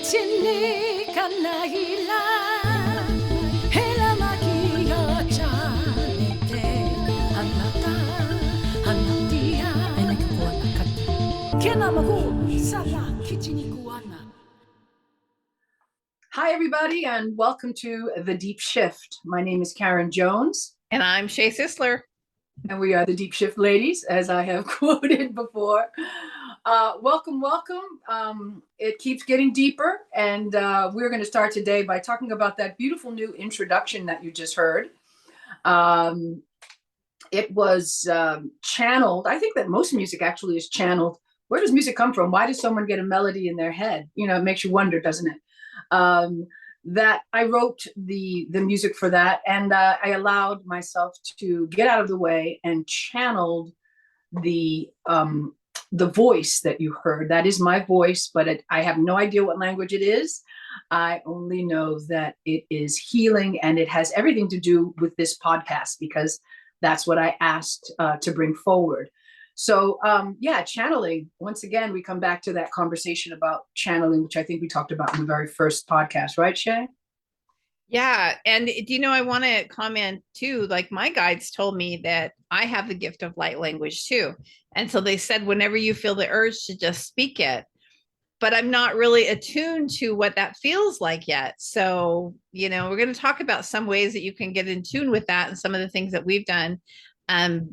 Hi, everybody, and welcome to The Deep Shift. My name is Karen Jones. And I'm Shay Sisler. And we are the Deep Shift ladies, as I have quoted before. Welcome. It keeps getting deeper, and we're going to start today by talking about that beautiful new introduction that you just heard. It was channeled. I think that most music actually is channeled. Where does music come from? Why does someone get a melody in their head? You know, it makes you wonder, doesn't it? That I wrote the music for that, and I allowed myself to get out of the way and channeled the voice that you heard. That is my voice, but I have no idea what language it is. I only know that it is healing, and it has everything to do with this podcast because that's what I asked to bring forward. So channeling, once again, we come back to that conversation about channeling, which I think we talked about in the very first podcast, right, Shay? Yeah. And do you know, I want to comment too, like my guides told me that I have the gift of light language too. And so they said, whenever you feel the urge to just speak it, but I'm not really attuned to what that feels like yet. So, you know, we're going to talk about some ways that you can get in tune with that and some of the things that we've done.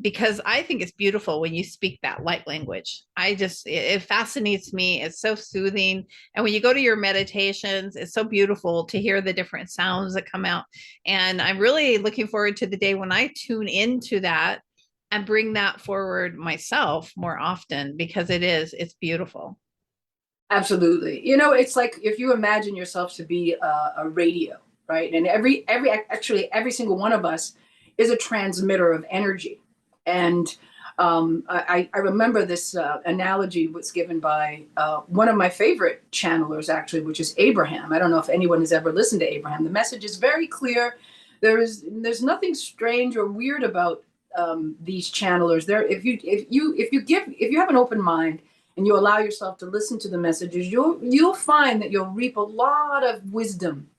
Because I think it's beautiful when you speak that light language. It fascinates me. It's so soothing. And when you go to your meditations, it's so beautiful to hear the different sounds that come out. And I'm really looking forward to the day when I tune into that and bring that forward myself more often, because it's beautiful. Absolutely. You know, it's like if you imagine yourself to be a radio, right? And every single one of us is a transmitter of energy. And I remember this analogy was given by one of my favorite channelers, actually, which is Abraham. I don't know if anyone has ever listened to Abraham. The message is very clear. There's nothing strange or weird about these channelers. If you have an open mind and you allow yourself to listen to the messages, you'll find that you'll reap a lot of wisdom,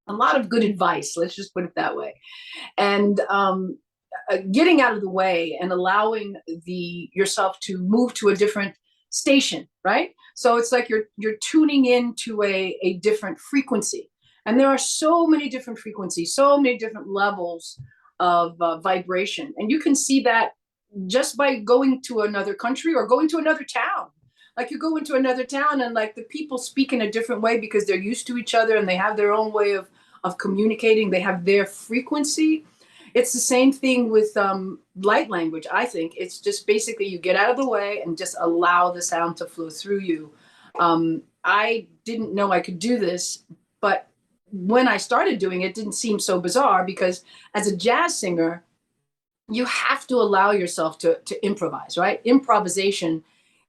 a lot of good advice. Let's just put it that way. And getting out of the way and allowing yourself to move to a different station, right? So it's like you're tuning into a different frequency. And there are so many different frequencies, so many different levels of vibration. And you can see that just by going to another country or going to another town. Like you go into another town and like the people speak in a different way because they're used to each other and they have their own way of communicating. They have their frequency. It's the same thing with light language. I think it's just basically you get out of the way and just allow the sound to flow through you. I didn't know I could do this, but when I started doing it, it didn't seem so bizarre because as a jazz singer, you have to allow yourself to improvise, right? Improvisation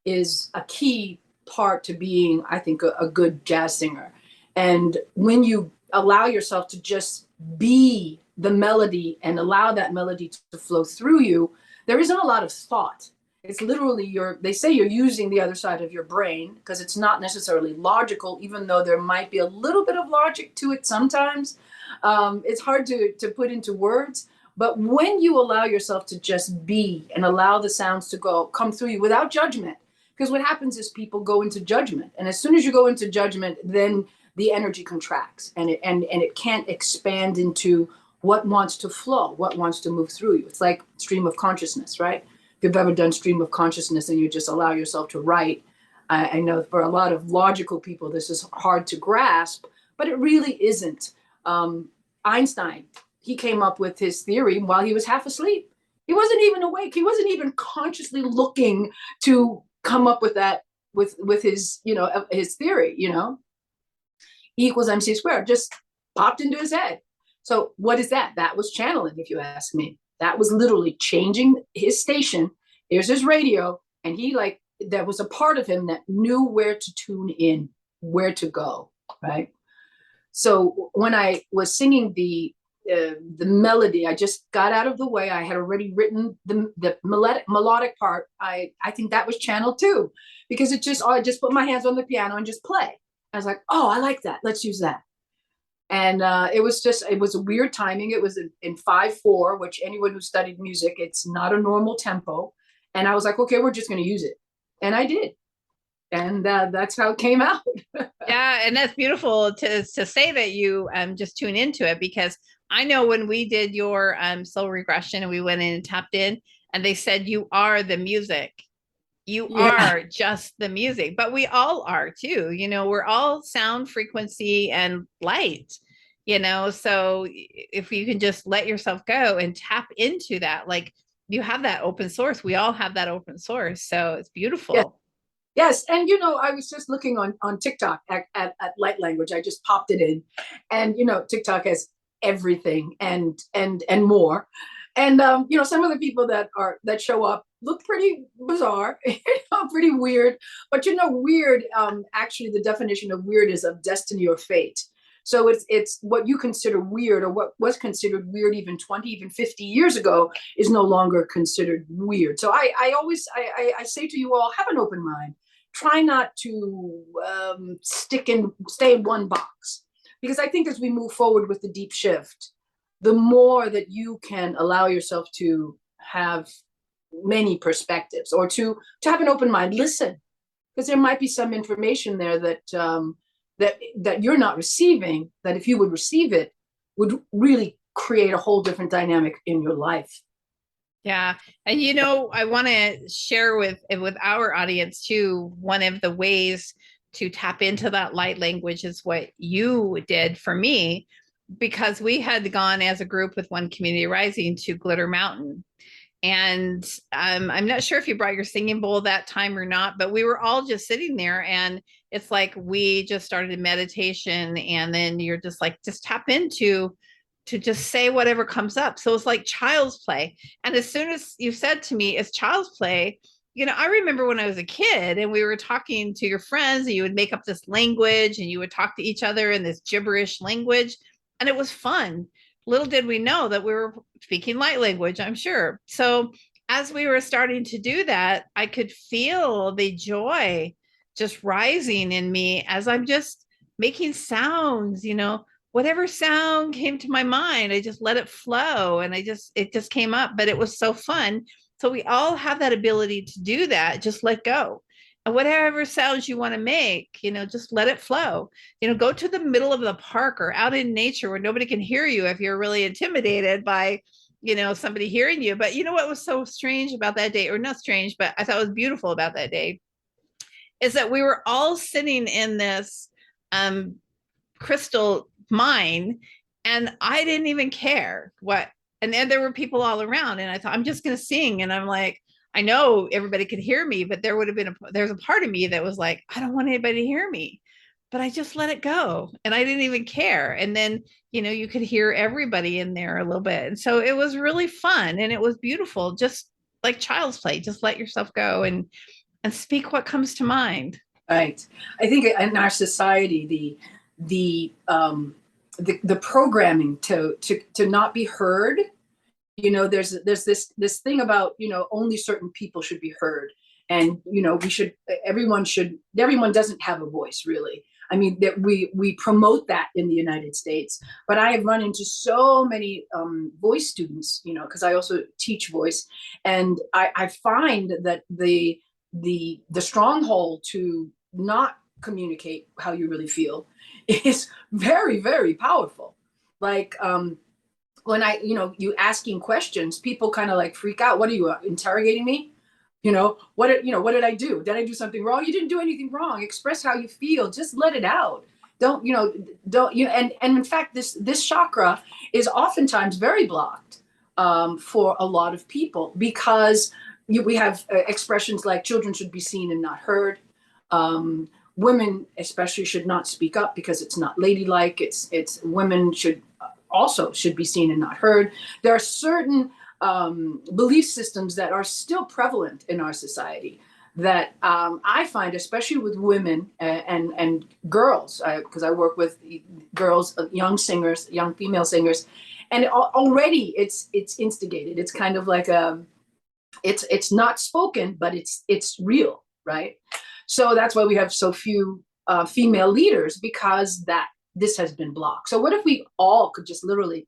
is a key part to being, I think, a good jazz singer. And when you allow yourself to just be the melody and allow that melody to flow through you, there isn't a lot of thought. It's literally they say you're using the other side of your brain because it's not necessarily logical, even though there might be a little bit of logic to it sometimes. It's hard to put into words. But when you allow yourself to just be and allow the sounds to come through you without judgment, because what happens is people go into judgment. And as soon as you go into judgment, then the energy contracts and it can't expand into what wants to flow, what wants to move through you. It's like stream of consciousness, right? If you've ever done stream of consciousness and you just allow yourself to write, I know for a lot of logical people, this is hard to grasp, but it really isn't. Einstein, he came up with his theory while he was half asleep. He wasn't even awake. He wasn't even consciously looking to come up with that, with his, his theory, E equals MC squared, just popped into his head. So what is that? That was channeling, if you ask me. That was literally changing his station. Here's his radio. And there was a part of him that knew where to tune in, where to go, right? So when I was singing the melody, I just got out of the way. I had already written the melodic part. I think that was channeled too, because I just put my hands on the piano and just play. I was like, oh, I like that. Let's use that. And it was a weird timing. It was in 5/4, which anyone who studied music, it's not a normal tempo. And I was like, okay, we're just going to use it. And I did. And that's how it came out. Yeah, and that's beautiful to say that you just tune into it, because I know when we did your soul regression and we went in and tapped in, and they said you are the music. You Yeah. are just the music, but we all are too. We're all sound, frequency, and light. So if you can just let yourself go and tap into that, like you have that open source. We all have that open source. So it's Yes. beautiful. Yes. And, I was just looking on TikTok at light language. I just popped it in. And, TikTok has everything and more. And, some of the people that show up look pretty bizarre, pretty weird. But, weird, actually, the definition of weird is of destiny or fate. So it's what you consider weird, or what was considered weird even 20, even 50 years ago, is no longer considered weird. So I always I say to you all, have an open mind. Try not to stay in one box, because I think as we move forward with the deep shift, the more that you can allow yourself to have many perspectives, or to have an open mind, listen, because there might be some information there that you're not receiving, that if you would receive it, would really create a whole different dynamic in your life. Yeah. And I want to share with our audience too, one of the ways to tap into that light language is what you did for me, because we had gone as a group with One Community Rising to Glitter Mountain. And I'm not sure if you brought your singing bowl that time or not, but we were all just sitting there, and it's like we just started a meditation, and then you're just like, just tap into to just say whatever comes up. So it's like child's play. And as soon as you said to me, it's child's play, I remember when I was a kid and we were talking to your friends, and you would make up this language and you would talk to each other in this gibberish language. And it was fun. Little did we know that we were speaking light language, I'm sure. So as we were starting to do that, I could feel the joy just rising in me as I'm just making sounds, whatever sound came to my mind, I just let it flow, and it just came up. But it was so fun. So we all have that ability to do that. Just let go. And whatever sounds you want to make, just let it flow. Go to the middle of the park or out in nature where nobody can hear you if you're really intimidated by, somebody hearing you. But what was so strange about that day, or not strange, but I thought was beautiful about that day, is that we were all sitting in this crystal mine, and I didn't even care what. And then there were people all around, and I thought, I'm just going to sing. And I'm like, I know everybody could hear me, but there's a part of me that was like, I don't want anybody to hear me. But I just let it go, and I didn't even care. And then, you could hear everybody in there a little bit. And so it was really fun, and it was beautiful, just like child's play. Just let yourself go and speak what comes to mind. Right. I think in our society, the programming to not be heard, there's this thing about, only certain people should be heard. And, everyone doesn't have a voice, really. I mean, that we promote that in the United States, but I have run into so many voice students, because I also teach voice, and I find that the stronghold to not communicate how you really feel is very, very powerful. Like when you asking questions, people kind of like freak out. What are you interrogating me? What did I do? Did I do something wrong? You didn't do anything wrong. Express how you feel. Just let it out. Don't and in fact, this chakra is oftentimes very blocked for a lot of people, because we have expressions like children should be seen and not heard. Women especially should not speak up because it's not ladylike. It's women should be seen and not heard. There are certain belief systems that are still prevalent in our society that I find, especially with women and girls, because I work with girls, young singers, young female singers, and already it's instigated. It's kind of like it's not spoken, but it's real, right? So that's why we have so few female leaders because that this has been blocked. So what if we all could just literally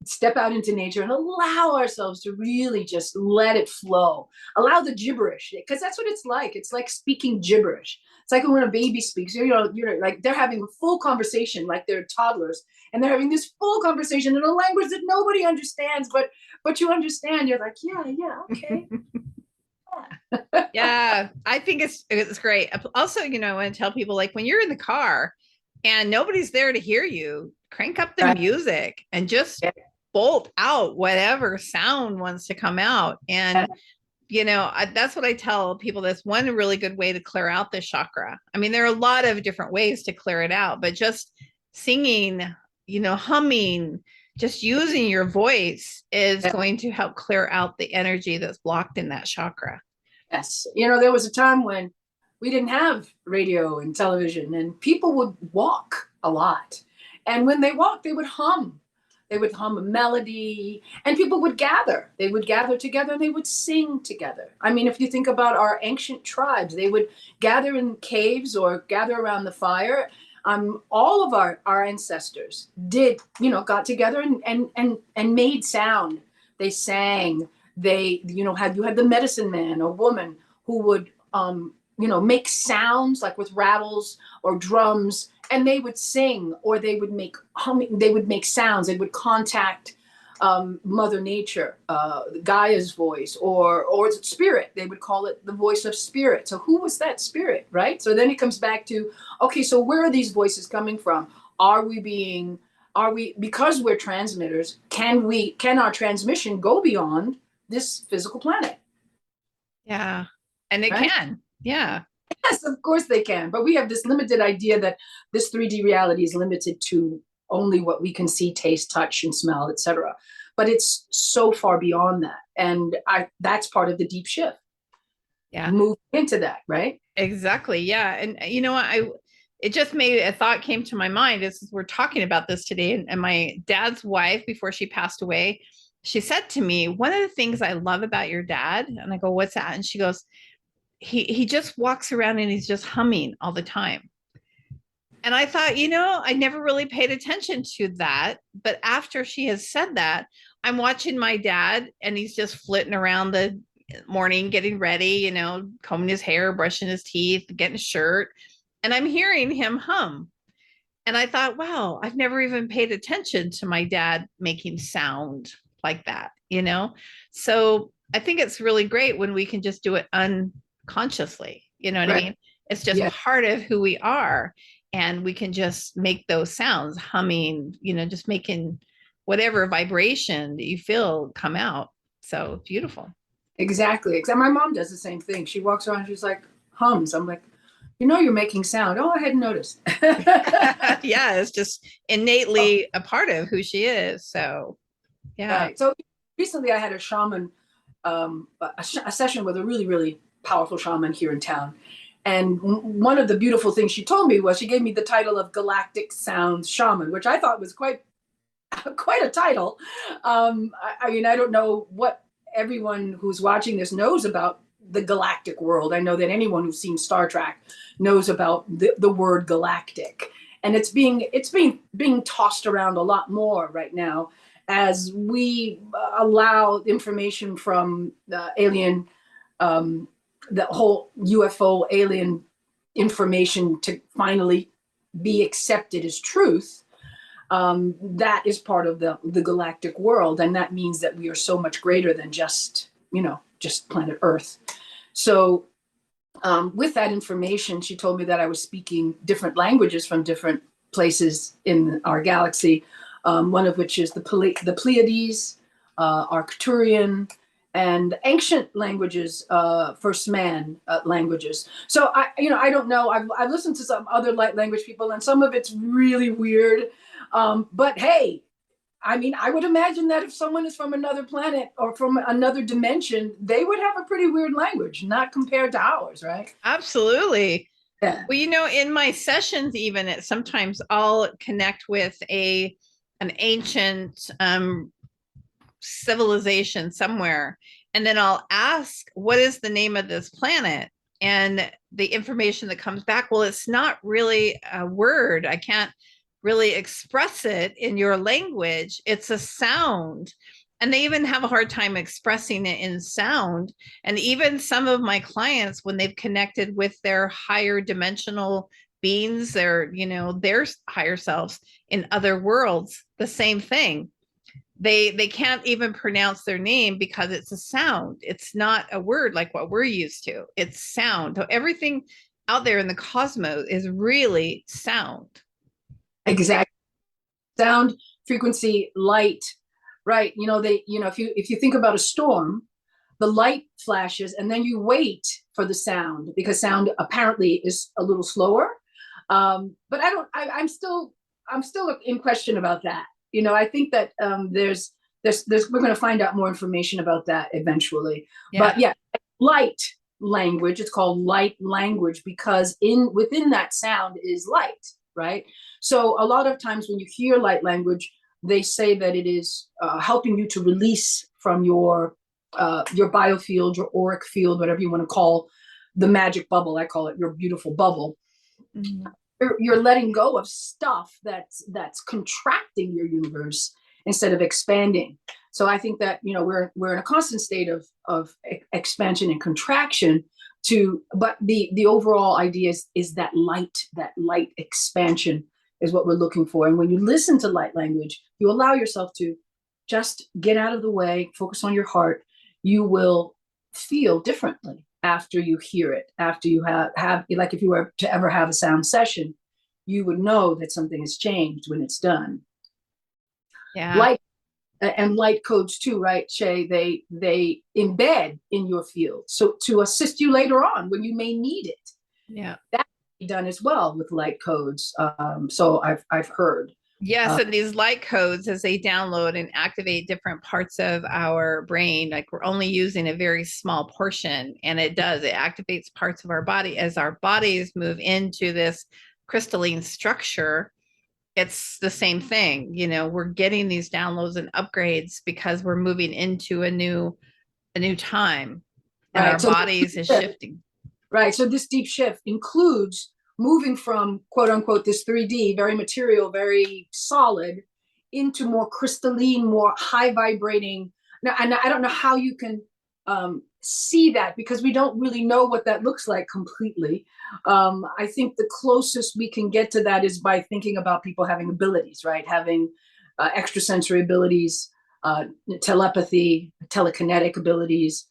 step out into nature and allow ourselves to really just let it flow, allow the gibberish, because that's what it's like. It's like speaking gibberish. It's like when a baby speaks, you're like they're having a full conversation, like they're toddlers, and they're having this full conversation in a language that nobody understands, but you understand. You're like, yeah, okay. Yeah, I think it's great. Also, I want to tell people, like, when you're in the car and nobody's there to hear you, crank up the Right. music and just bolt out whatever sound wants to come out. And that's what I tell people. That's one really good way to clear out the chakra. I mean, there are a lot of different ways to clear it out, but just singing, humming, just using your voice is going to help clear out the energy that's blocked in that chakra. Yes. There was a time when we didn't have radio and television, and people would walk a lot. And when they walked, they would hum. They would hum a melody, and people would gather. They would gather together and they would sing together. I mean, if you think about our ancient tribes, they would gather in caves or gather around the fire. All of our ancestors got together and made sound. They sang. They, you had the medicine man or woman who would, make sounds like with rattles or drums, and they would sing, or they would make humming, they would make sounds, they would contact Mother Nature, Gaia's voice, or spirit. They would call it the voice of spirit. So who was that spirit, right? So then it comes back to, okay, so where are these voices coming from? Are we, because we're transmitters, can our transmission go beyond this physical planet? Yeah. And it Right? can. Yeah. Yes, of course they can. But we have this limited idea that this 3D reality is limited to only what we can see, taste, touch, and smell, etc. But it's so far beyond that. And that's part of the deep shift. Yeah. Move into that, right? Exactly. Yeah. And it just made a thought came to my mind as we're talking about this today. And my dad's wife, before she passed away, she said to me, one of the things I love about your dad, and I go, what's that? And she goes, he just walks around and he's just humming all the time. And I thought, I never really paid attention to that. But after she has said that, I'm watching my dad and he's just flitting around the morning, getting ready, combing his hair, brushing his teeth, getting a shirt. And I'm hearing him hum. And I thought, wow, I've never even paid attention to my dad making sound like that, So I think it's really great when we can just do it unconsciously. You know what I mean? It's just part of who we are. And we can just make those sounds, humming, just making whatever vibration that you feel come out. So beautiful. Exactly. Except my mom does the same thing. She walks around, she's like, hums. I'm like, you're making sound. Oh, I hadn't noticed. Yeah, it's just innately a part of who she is. So, yeah. Right. So recently I had a shaman, a session with a really, really powerful shaman here in town. And one of the beautiful things she told me was she gave me the title of Galactic Sounds Shaman, which I thought was quite a title. I mean, I don't know what everyone who's watching this knows about the galactic world. I know that anyone who's seen Star Trek knows about the word galactic, and it's being tossed around a lot more right now as we allow information from alien, the whole UFO alien information to finally be accepted as truth. That is part of the galactic world, and that means that we are so much greater than just planet Earth. So with that information, she told me that I was speaking different languages from different places in our galaxy, one of which is the Pleiades, Arcturian, and ancient languages, First Man languages. So I don't know. I've listened to some other light language people, and some of it's really weird. But hey, I mean, I would imagine that if someone is from another planet or from another dimension, they would have a pretty weird language, not compared to ours, right? Absolutely. Yeah. Well, in my sessions, even sometimes I'll connect with an ancient civilization somewhere, and then I'll ask, what is the name of this planet? and the information that comes back, well, it's not really a word. I can't really express it in your language. It's a sound. And they even have a hard time expressing it in sound. And even some of my clients, when they've connected with their higher dimensional beings, their higher selves in other worlds, the same thing. They can't even pronounce their name because it's a sound. It's not a word like what we're used to. It's sound. So everything out there in the cosmos is really sound. Exactly. Sound, frequency, light, right? If you think about a storm, the light flashes and then you wait for the sound because sound apparently is a little slower. But I'm still in question about that. I think that we're going to find out more information about that eventually. Yeah. But yeah, light language, it's called light language because within that sound is light, right? So a lot of times when you hear light language, they say that it is helping you to release from your biofield, your auric field, whatever you want to call the magic bubble. I call it your beautiful bubble. Mm-hmm. You're letting go of stuff that's contracting your universe instead of expanding. So I think that we're in a constant state of expansion and contraction. But the overall idea is that light expansion is what we're looking for. And when you listen to light language, you allow yourself to just get out of the way, focus on your heart. You will feel differently after you hear it, after you have like if you were to ever have a sound session, you would know that something has changed when it's done. Yeah. Light codes too, right, Shay? They embed in your field, so to assist you later on when you may need it. Yeah, that can be done as well with light codes. So I've heard. Yes, and these light codes, as they download and activate different parts of our brain, like we're only using a very small portion, and it activates parts of our body. As our bodies move into this crystalline structure, it's the same thing. We're getting these downloads and upgrades because we're moving into a new time, and right. Our bodies is shifting. Right. So this deep shift includes moving from quote unquote this 3D, very material, very solid, into more crystalline, more high vibrating. Now, and I don't know how you can see that because we don't really know what that looks like completely. I think the closest we can get to that is by thinking about people having abilities, right? Having extrasensory abilities, telepathy, telekinetic abilities,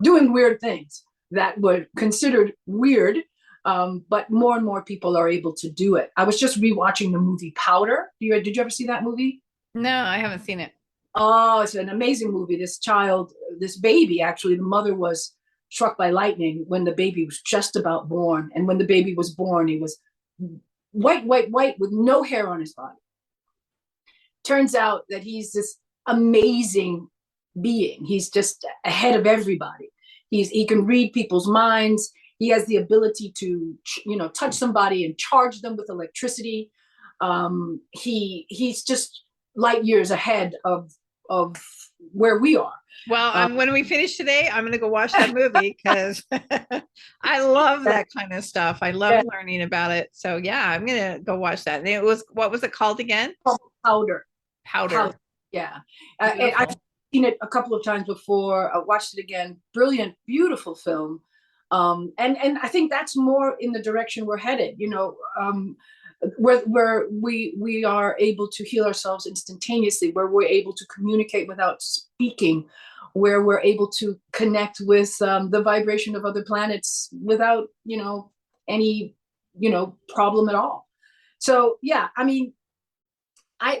doing weird things that were considered weird, but more and more people are able to do it. I was just rewatching the movie Powder. Did you ever see that movie? No, I haven't seen it. Oh, it's an amazing movie. This baby, actually, the mother was struck by lightning when the baby was just about born. And when the baby was born, he was white with no hair on his body. Turns out that he's this amazing being. He's just ahead of everybody. He can read people's minds. He has the ability to, touch somebody and charge them with electricity. He's just light years ahead of where we are. Well, when we finish today, I'm going to go watch that movie because I love that kind of stuff. I love learning about it. So yeah, I'm going to go watch that. And what was it called again? Powder. Yeah. I've seen it a couple of times before. I watched it again. Brilliant, beautiful film. And I think that's more in the direction we're headed, where we are able to heal ourselves instantaneously, where we're able to communicate without speaking, where we're able to connect with the vibration of other planets without, any, problem at all. So, yeah, I mean,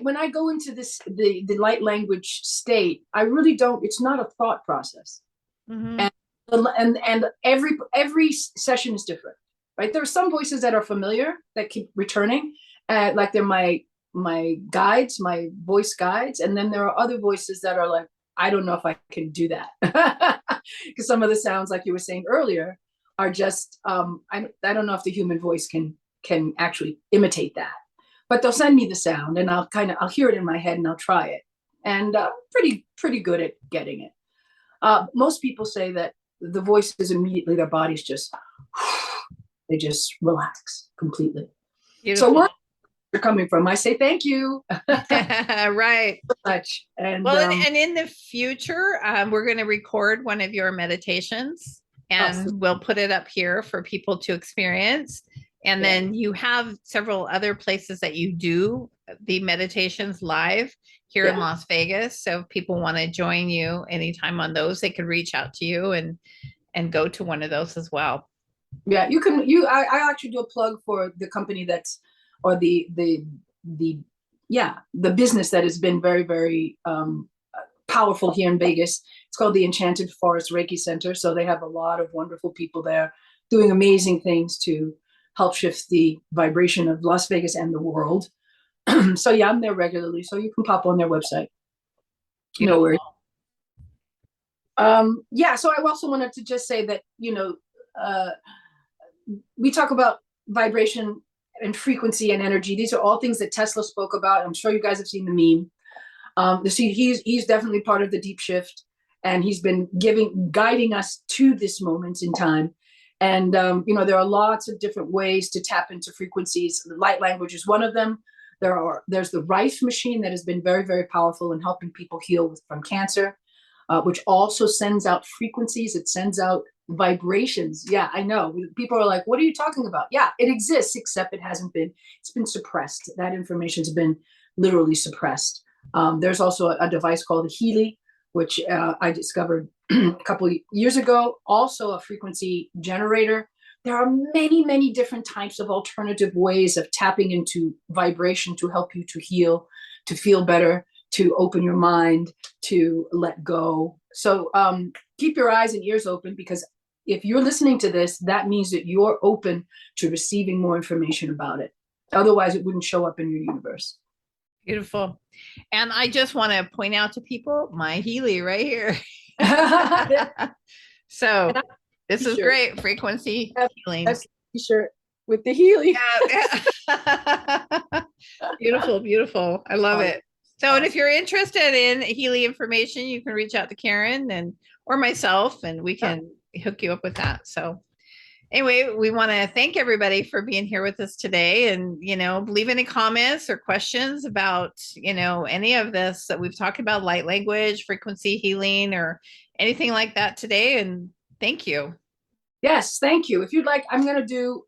when I go into the light language state, I really don't, it's not a thought process. Mm-hmm. And every session is different, right? There are some voices that are familiar that keep returning, like they're my guides, my voice guides. And then there are other voices that are like, I don't know if I can do that. Because some of the sounds, like you were saying earlier, are just, I don't know if the human voice can actually imitate that. But they'll send me the sound and I'll hear it in my head and I'll try it. And pretty good at getting it. Most people say that the voices immediately, their bodies just, they just relax completely. Beautiful. So where you're coming from, I say thank you. Right. So much. And well, and in the future, we're going to record one of your meditations and we'll put it up here for people to experience. And then you have several other places that you do the meditations live here in Las Vegas. So if people want to join you anytime on those, they could reach out to you and go to one of those as well. Yeah, you can. I actually do a plug for the company that's, or the business that has been very, very powerful here in Vegas. It's called the Enchanted Forest Reiki Center. So they have a lot of wonderful people there doing amazing things to help shift the vibration of Las Vegas and the world. So yeah, I'm there regularly. So you can pop on their website. No worries. Yeah, so I also wanted to just say that, we talk about vibration and frequency and energy. These are all things that Tesla spoke about. I'm sure you guys have seen the meme. He's definitely part of the deep shift, and he's been guiding us to this moment in time. And there are lots of different ways to tap into frequencies. The light language is one of them. There's the Rife machine that has been very, very powerful in helping people heal from cancer, which also sends out frequencies. It sends out vibrations. Yeah, I know. People are like, what are you talking about? Yeah, it exists, except it's been suppressed. That information's been literally suppressed. There's also a device called the Healy, which I discovered a couple of years ago, also a frequency generator. There are many, many different types of alternative ways of tapping into vibration to help you to heal, to feel better, to open your mind, to let go. So keep your eyes and ears open, because if you're listening to this, that means that you're open to receiving more information about it. Otherwise, it wouldn't show up in your universe. Beautiful. And I just want to point out to people my Healy right here. So this is great. Frequency healing. That's a t-shirt with the Healy. Yeah. Beautiful, beautiful. I love it. So, and if you're interested in Healy information, you can reach out to Karen or myself, and we can hook you up with that. So anyway, we want to thank everybody for being here with us today, and, leave any comments or questions about, any of this that we've talked about, light language, frequency healing, or anything like that today. And thank you. Yes, thank you. If you'd like, I'm going to do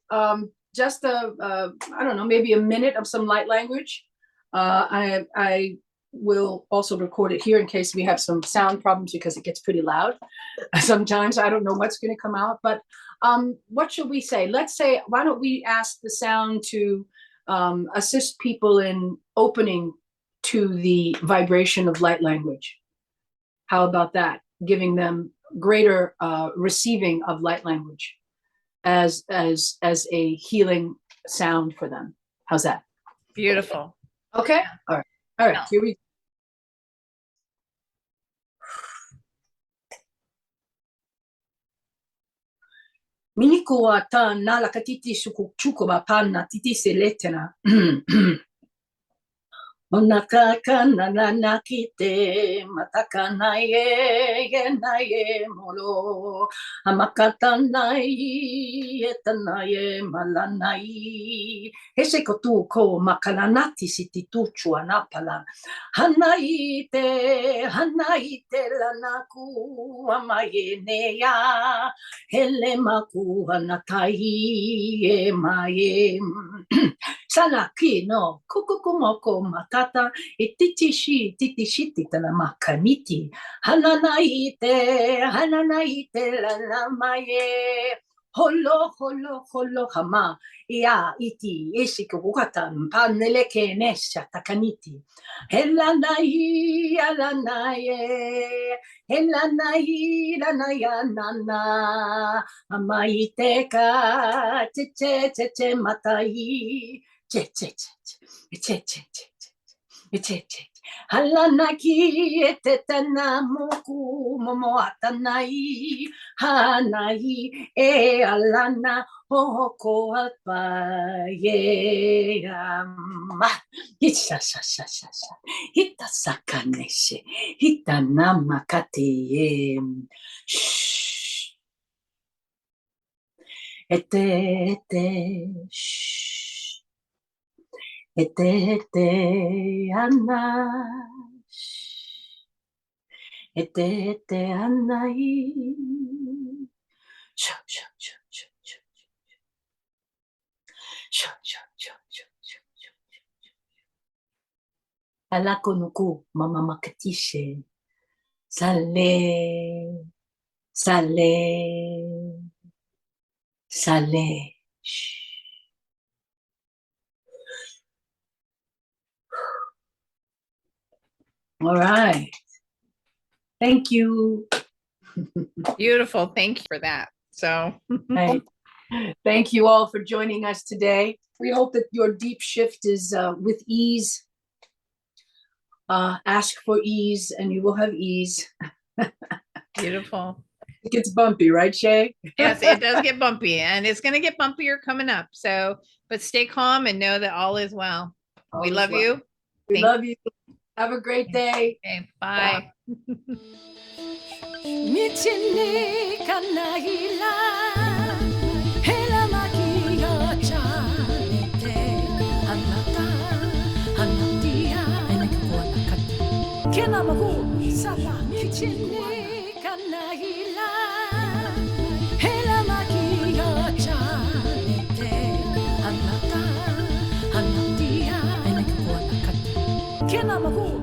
just I don't know, maybe a minute of some light language. I will also record it here in case we have some sound problems, because it gets pretty loud sometimes. I don't know what's going to come out, but what should we say? Let's say, why don't we ask the sound to assist people in opening to the vibration of light language? How about that? Giving them greater receiving of light language as a healing sound for them. How's that? Beautiful. Okay. All right. Here we go. Miniko wa ta nala katiti sukuchuko ba panna titi seletena. Onataka na kite mataka na ye molo amakata na etana ye malanai hese kotu ko makalanati situchu anapala hanaite lanaku amaye ya hele maku anatai e maye Sanaki no kukukumoko matata ititishi titala makaniti hananaite lanamaye holo hama ia iti isikukata paneleke nesha takaniti helanai lanaya nana amaiteka che matai Halanaki etetana moku momo atanai hanai alana hoko apaye ama hita sakaneshe hita namakate shh shh. Ana. Anai. Shh, shh, shh, shh, shh. Shh, shh, shh, shh, shh, shh. Alako nuku mama makatishe. Sale. Sale. Sale. Shh. All right. Thank you. Beautiful. Thank you for that. So Right. Thank you all for joining us today. We hope that your deep shift is with ease. Ask for ease and you will have ease. beautiful. It gets bumpy, right, Shay? Yes, it does get bumpy and it's going to get bumpier coming up. So, but stay calm and know that all is well. All We is love well. you. We love you. Have a great day. Okay, bye. 道にかないらへらまきがちゃねてあなたあなたやえなきこわなかけなまごさら道にかないらへらまきがちゃねてあなたあなたやえなきこわなかけなまご